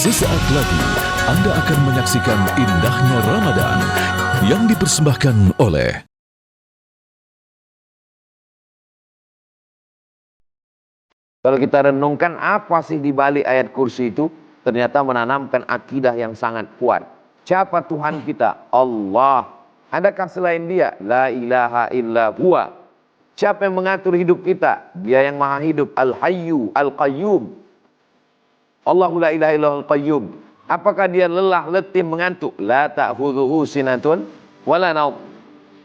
Sesaat lagi Anda akan menyaksikan indahnya Ramadan yang dipersembahkan oleh Kalau kita renungkan apa sih di balik ayat kursi itu, ternyata menanamkan akidah yang sangat kuat. Siapa Tuhan kita? Allah. Adakah selain Dia? La ilaha illa huwa. Siapa yang mengatur hidup kita? Dia yang maha hidup. Al-Hayyu, Al-Qayyum. Allahu la ilaha illa Al-Qayyum. Apakah Dia lelah, letih, mengantuk? La ta'khudhuhu sinatun wala naum.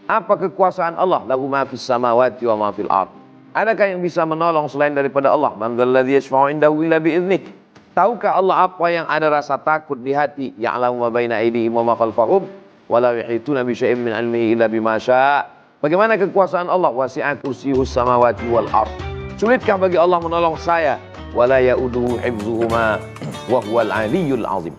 Apa kekuasaan Allah? Lahu ma fis samawati wa ma fil ardh. Adakah yang bisa menolong selain daripada Allah? Man dzalladzi yashfa'u 'indahu illa bi'idznih. Tahukah Allah apa yang ada rasa takut di hati? Ya'lamu ma baina aydihim wa ma khalfahum wa la yuhituna bi syai'in min 'ilmihi illa bima syaa'. Bagaimana kekuasaan Allah? Wasi'a kursiyyuhus samawati wal ardh. Sulitkah bagi Allah menolong saya? Wa la ya'uduhu hifdzuhuma wa huwal 'aliyyul 'azim.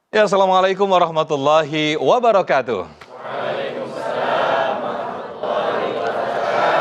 Ya, assalamualaikum warahmatullahi wabarakatuh.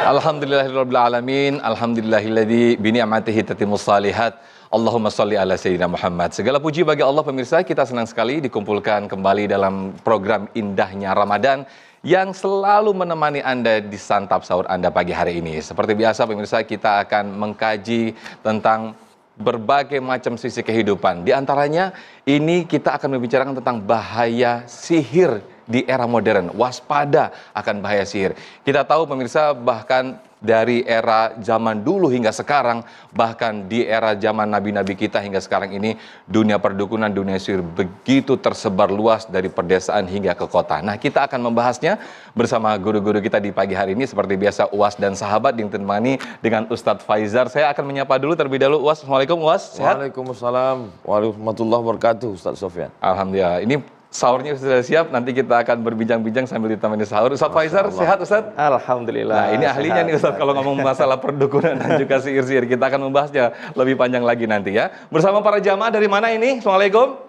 Alhamdulillahirrabbilalamin. Alhamdulillahilladzi bini'amatihi tatimmus salihat. Allahumma salli ala Sayyidina Muhammad. Segala puji bagi Allah pemirsa, kita senang sekali dikumpulkan kembali dalam program Indahnya Ramadan yang selalu menemani Anda di santap sahur Anda pagi hari ini. Seperti biasa pemirsa, kita akan mengkaji tentang berbagai macam sisi kehidupan. Di antaranya ini kita akan membicarakan tentang bahaya sihir di era modern. Waspada akan bahaya sihir. Kita tahu pemirsa, bahkan dari era zaman dulu hingga sekarang, bahkan di era zaman nabi-nabi kita hingga sekarang ini, dunia perdukunan, dunia sihir begitu tersebar luas dari perdesaan hingga ke kota. Nah, kita akan membahasnya bersama guru-guru kita di pagi hari ini. Seperti biasa, UAS dan sahabat ditemani dengan Ustadz Faizar. Saya akan menyapa dulu terlebih dahulu. UAS, Assalamualaikum UAS. Sehat? Waalaikumsalam warahmatullahi wabarakatuh, Ustaz Sofyan. Alhamdulillah. Ini sahurnya sudah siap, nanti kita akan berbincang-bincang sambil ditemani sahur. Ustadz Faizar, sehat Ustadz? Alhamdulillah. Nah, ini ahlinya nih Ustadz kalau ngomong masalah perdukunan dan juga sihir-sihir. Kita akan membahasnya lebih panjang lagi nanti ya. Bersama para jamaah dari mana ini? Assalamualaikum.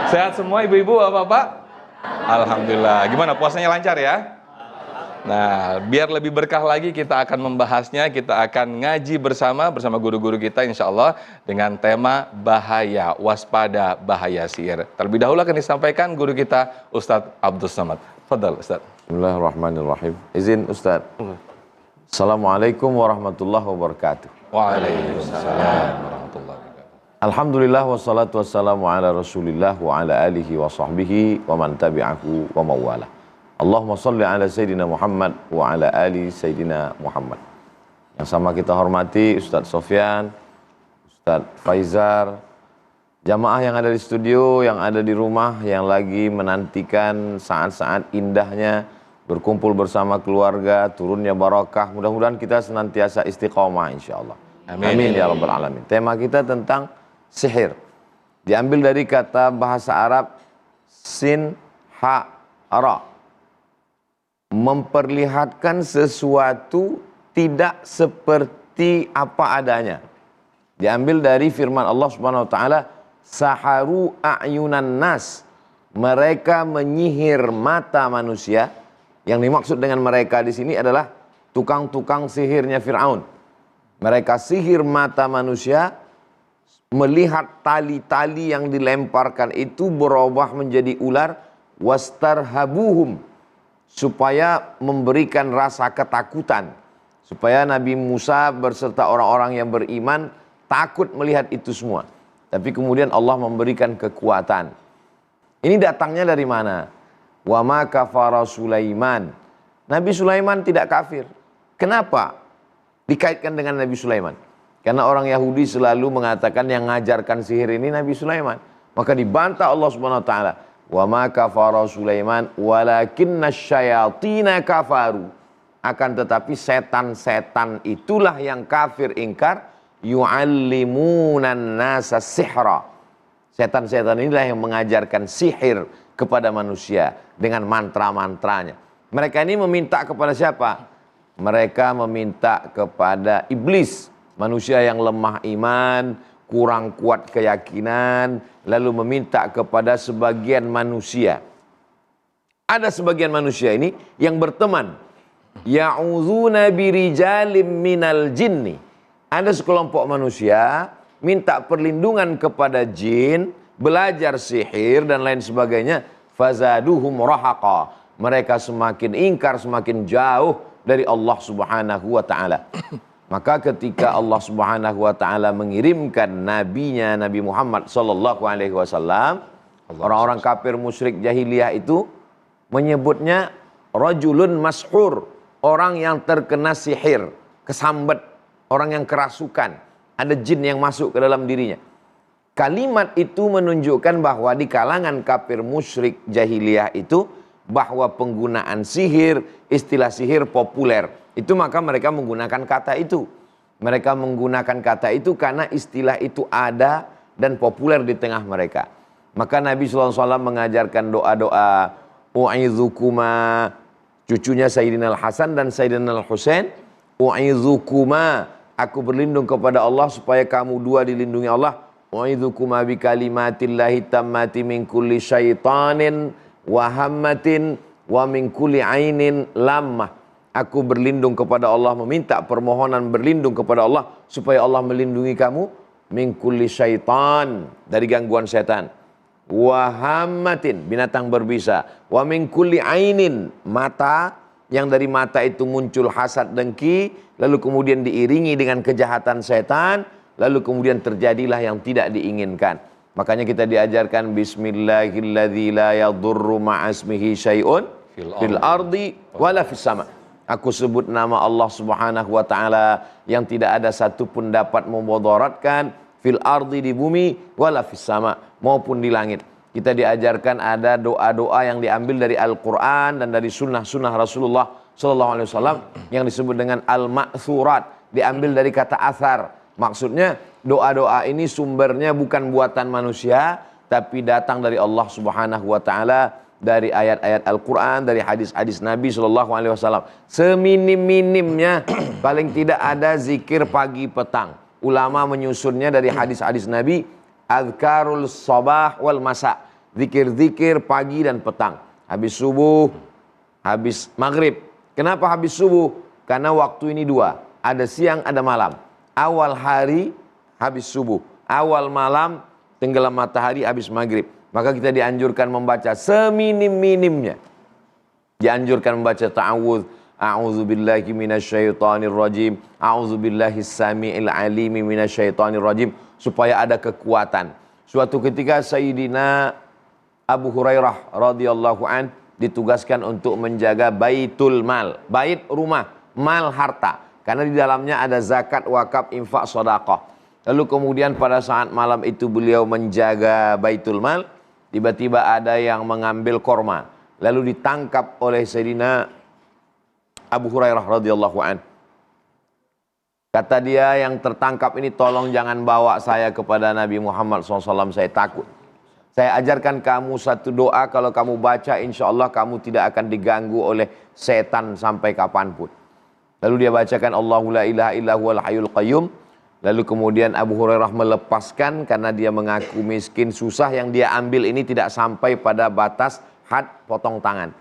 Sehat semua ibu-ibu, bapak-bapak? Alhamdulillah. Gimana, puasanya lancar ya? Nah, biar lebih berkah lagi kita akan membahasnya, kita akan ngaji bersama guru-guru kita insya Allah dengan tema bahaya, waspada bahaya sihir. Terlebih dahulu akan disampaikan guru kita Ustadz Abdul Samad. Fadal Ustadz. Bismillahirrahmanirrahim. Izin Ustaz. Assalamualaikum warahmatullahi wabarakatuh. Waalaikumsalam warahmatullahi wabarakatuh. Alhamdulillah wassalatu wassalamu ala rasulillah wa ala alihi wa sahbihi wa man tabi'ahu wa mawala. Allahumma salli ala Sayyidina Muhammad wa ala ali Sayyidina Muhammad. Yang sama kita hormati Ustadz Sofyan, Ustadz Faizar, jamaah yang ada di studio, yang ada di rumah, yang lagi menantikan saat-saat indahnya berkumpul bersama keluarga, turunnya barakah. Mudah-mudahan kita senantiasa istiqomah insyaAllah. Amin. Amin ya Rabbal Alamin. Tema kita tentang sihir. Diambil dari kata bahasa Arab sin, ha, ra. Memperlihatkan sesuatu tidak seperti apa adanya. Diambil dari firman Allah Subhanahu wa taala, saharu a'yunan nas. Mereka menyihir mata manusia. Yang dimaksud dengan mereka di sini adalah tukang-tukang sihirnya Firaun. Mereka sihir mata manusia, melihat tali-tali yang dilemparkan itu berubah menjadi ular, wastarhabuhum, supaya memberikan rasa ketakutan, supaya Nabi Musa berserta orang-orang yang beriman takut melihat itu semua. Tapi kemudian Allah memberikan kekuatan. Ini datangnya dari mana? Wa ma kafara Sulaiman. Nabi Sulaiman tidak kafir. Kenapa dikaitkan dengan Nabi Sulaiman? Karena orang Yahudi selalu mengatakan yang mengajarkan sihir ini Nabi Sulaiman. Maka dibantah Allah Subhanahu wa taala. Wa ma kafara Sulaiman walakinna syayatina kafaru. Akan tetapi setan-setan itulah yang kafir ingkar, yu'allimunan nasa sihra. Setan-setan inilah yang mengajarkan sihir kepada manusia dengan mantra-mantranya. Mereka ini meminta kepada siapa? mereka meminta kepada iblis, manusia yang lemah iman, kurang kuat keyakinan, lalu meminta kepada sebagian manusia. Ada sebagian manusia ini yang berteman. Ya'udzuna birijalim minal jinni. Ada sekelompok manusia minta perlindungan kepada jin, belajar sihir dan lain sebagainya. Fazaduhum rahaqa. Mereka semakin ingkar, semakin jauh dari Allah Subhanahu wa taala. Maka ketika Allah Subhanahu wa taala mengirimkan nabinya Nabi Muhammad sallallahu alaihi wasallam, orang-orang kafir musyrik jahiliyah itu menyebutnya rajulun mashur, orang yang terkena sihir, kesambet, orang yang kerasukan, ada jin yang masuk ke dalam dirinya. Kalimat itu menunjukkan bahwa di kalangan kafir musyrik jahiliyah itu, bahwa penggunaan sihir, istilah sihir populer. Itu maka mereka menggunakan kata itu. Mereka menggunakan kata itu karena istilah itu ada dan populer di tengah mereka. Maka Nabi SAW mengajarkan doa-doa, u'izukuma, cucunya Sayyidina Al-Hasan dan Sayyidina Al-Husain, u'izukuma, aku berlindung kepada Allah supaya kamu dua dilindungi Allah. U'izukuma bi kalimatillahi tammati min kulli syaitanin wa hammatin wa min kulli ainin lammah. Aku berlindung kepada Allah, meminta permohonan berlindung kepada Allah supaya Allah melindungi kamu min kulli syaitan, dari gangguan setan. Wahamatin, binatang berbisa. Wa min kulli ainin, mata, yang dari mata itu muncul hasad dengki, lalu kemudian diiringi dengan kejahatan setan, lalu kemudian terjadilah yang tidak diinginkan. Makanya kita diajarkan bismillahilladzi la yadurru ma'asmihi syai'un fil ardi wala fis sama. Aku sebut nama Allah Subhanahu wa taala yang tidak ada satu pun dapat memudaratkan fil ardi, di bumi, wala fis sama, maupun di langit. Kita diajarkan ada doa-doa yang diambil dari Al-Quran dan dari sunnah-sunnah Rasulullah SAW yang disebut dengan al-ma'thurat, diambil dari kata athar. Maksudnya doa-doa ini sumbernya bukan buatan manusia, tapi datang dari Allah Subhanahu wa taala, dari ayat-ayat Al-Quran, dari hadis-hadis Nabi SAW. Seminim-minimnya paling tidak ada zikir pagi petang. Ulama menyusunnya dari hadis-hadis Nabi, azkarul sabah wal masa, zikir-zikir pagi dan petang, habis subuh, habis maghrib. Kenapa habis subuh? Karena waktu ini dua, ada siang ada malam. Awal hari habis subuh, awal malam tenggelam matahari habis maghrib. Maka kita dianjurkan membaca seminim-minimnya. Dianjurkan membaca ta'awudz, a'udzubillahi minasyaitonir rajim, a'udzubillahis samiil alimi minasyaitonir rajim, supaya ada kekuatan. Suatu ketika Sayyidina Abu Hurairah radhiyallahu an ditugaskan untuk menjaga baitul mal, bait rumah, mal harta, karena di dalamnya ada zakat, wakaf, infak, sedekah. Lalu kemudian pada saat malam itu beliau menjaga baitul mal, tiba-tiba ada yang mengambil korma, lalu ditangkap oleh Sayyidina Abu Hurairah radhiyallahu an. Kata dia yang tertangkap ini, tolong jangan bawa saya kepada Nabi Muhammad SAW, saya takut. Saya ajarkan kamu satu doa, kalau kamu baca insya Allah kamu tidak akan diganggu oleh setan sampai kapanpun. Lalu dia bacakan Allahu la ilaha illa huwal hayyul qayyum. Lalu kemudian Abu Hurairah melepaskan karena dia mengaku miskin, susah, yang dia ambil ini tidak sampai pada batas had potong tangan.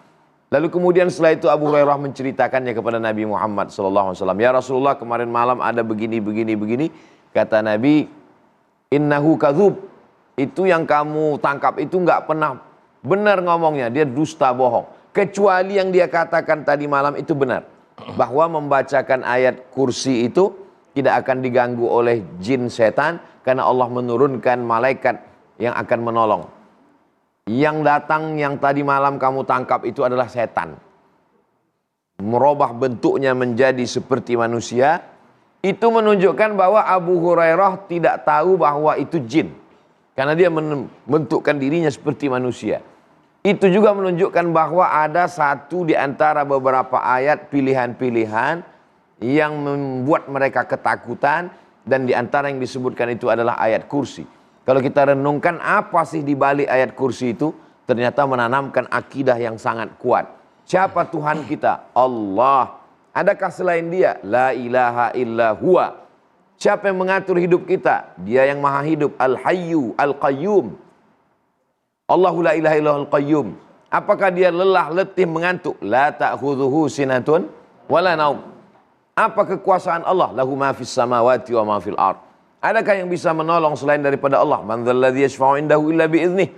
Lalu kemudian setelah itu Abu Hurairah menceritakannya kepada Nabi Muhammad SAW. Ya Rasulullah, kemarin malam ada begini. Kata Nabi, innahu kadzub. Itu yang kamu tangkap itu nggak pernah benar ngomongnya. Dia dusta, bohong. Kecuali yang dia katakan tadi malam itu benar. Bahwa membacakan ayat kursi itu tidak akan diganggu oleh jin setan, karena Allah menurunkan malaikat yang akan menolong. Yang datang yang tadi malam kamu tangkap itu adalah setan. Merubah bentuknya menjadi seperti manusia. Itu menunjukkan bahwa Abu Hurairah tidak tahu bahwa itu jin. Karena dia membentukkan dirinya seperti manusia. Itu juga menunjukkan bahwa ada satu di antara beberapa ayat pilihan-pilihan yang membuat mereka ketakutan. Dan di antara yang disebutkan itu adalah ayat kursi. Kalau kita renungkan apa sih di balik ayat kursi itu, ternyata menanamkan akidah yang sangat kuat. Siapa Tuhan kita? Allah. Adakah selain dia? La ilaha illa huwa. Siapa yang mengatur hidup kita? Dia yang maha hidup. Al-Hayyu, Al-Qayyum. Allahu la ilaha illa Al-Qayyum. Apakah dia lelah, letih, mengantuk? La ta'khudhuhu sinatun wala naum. Apa kekuasaan Allah? Lahu ma fis samawati wa ma fil ard. Adakah yang bisa menolong selain daripada Allah? Man dzalladzi yashfa'u indahu illa biiznih.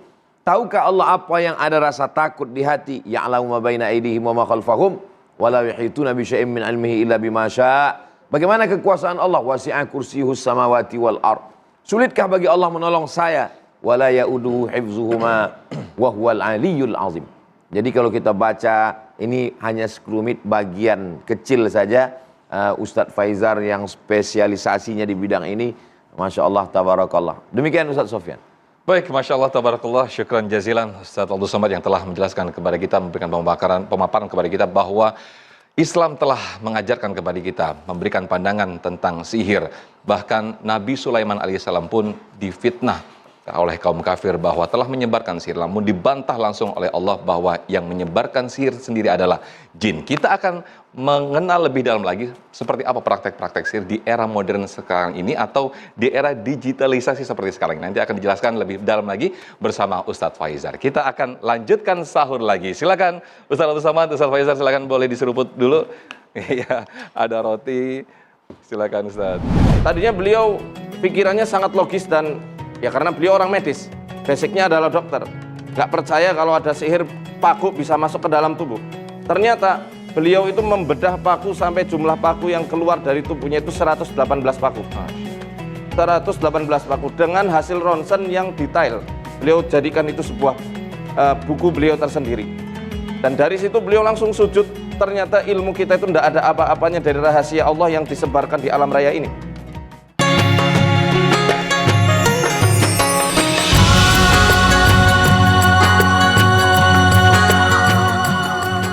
Tahukah Allah apa yang ada rasa takut di hati? Ya'lamu ma baina aydihim wa ma khalfahum wa la yuhituna bi syai'in min ilmihi illa bima syaa'. Bagaimana kekuasaan Allah? Wasi'a kursiyuhus samawati wal ard. Sulitkah bagi Allah menolong saya? Wala ya'uduhu hifzuhuma wa huwal aliyyul azim. Jadi kalau kita baca ini hanya sekelumit bagian kecil saja Ustadz Faizar yang spesialisasinya di bidang ini, Masya Allah, tabarakallah. Demikian Ustadz Sofyan. Baik, Masya Allah, tabarakallah, syukran jazilan Ustadz Abdul Somad yang telah menjelaskan kepada kita, memberikan pemaparan kepada kita bahwa Islam telah mengajarkan kepada kita, memberikan pandangan tentang sihir. Bahkan Nabi Sulaiman alaihissalam pun difitnah oleh kaum kafir bahwa telah menyebarkan sihir, namun dibantah langsung oleh Allah bahwa yang menyebarkan sihir sendiri adalah jin. Kita akan mengenal lebih dalam lagi seperti apa praktek-praktek sihir di era modern sekarang ini atau di era digitalisasi seperti sekarang ini. Nanti akan dijelaskan lebih dalam lagi bersama Ustadz Faizar. Kita akan lanjutkan sahur lagi. Silakan Ustadz Abdul Somad, Ustadz Faizar, silakan boleh diseruput dulu. Iya, ada roti. Silakan Ustadz. Tadinya beliau pikirannya sangat logis dan ya karena beliau orang medis, basicnya adalah dokter. Gak percaya kalau ada sihir paku bisa masuk ke dalam tubuh. Ternyata beliau itu membedah paku sampai jumlah paku yang keluar dari tubuhnya itu 118 paku. 118 paku dengan hasil ronsen yang detail. Beliau jadikan itu sebuah buku beliau tersendiri. Dan dari situ beliau langsung sujud. Ternyata ilmu kita itu tidak ada apa-apanya dari rahasia Allah yang disebarkan di alam raya ini.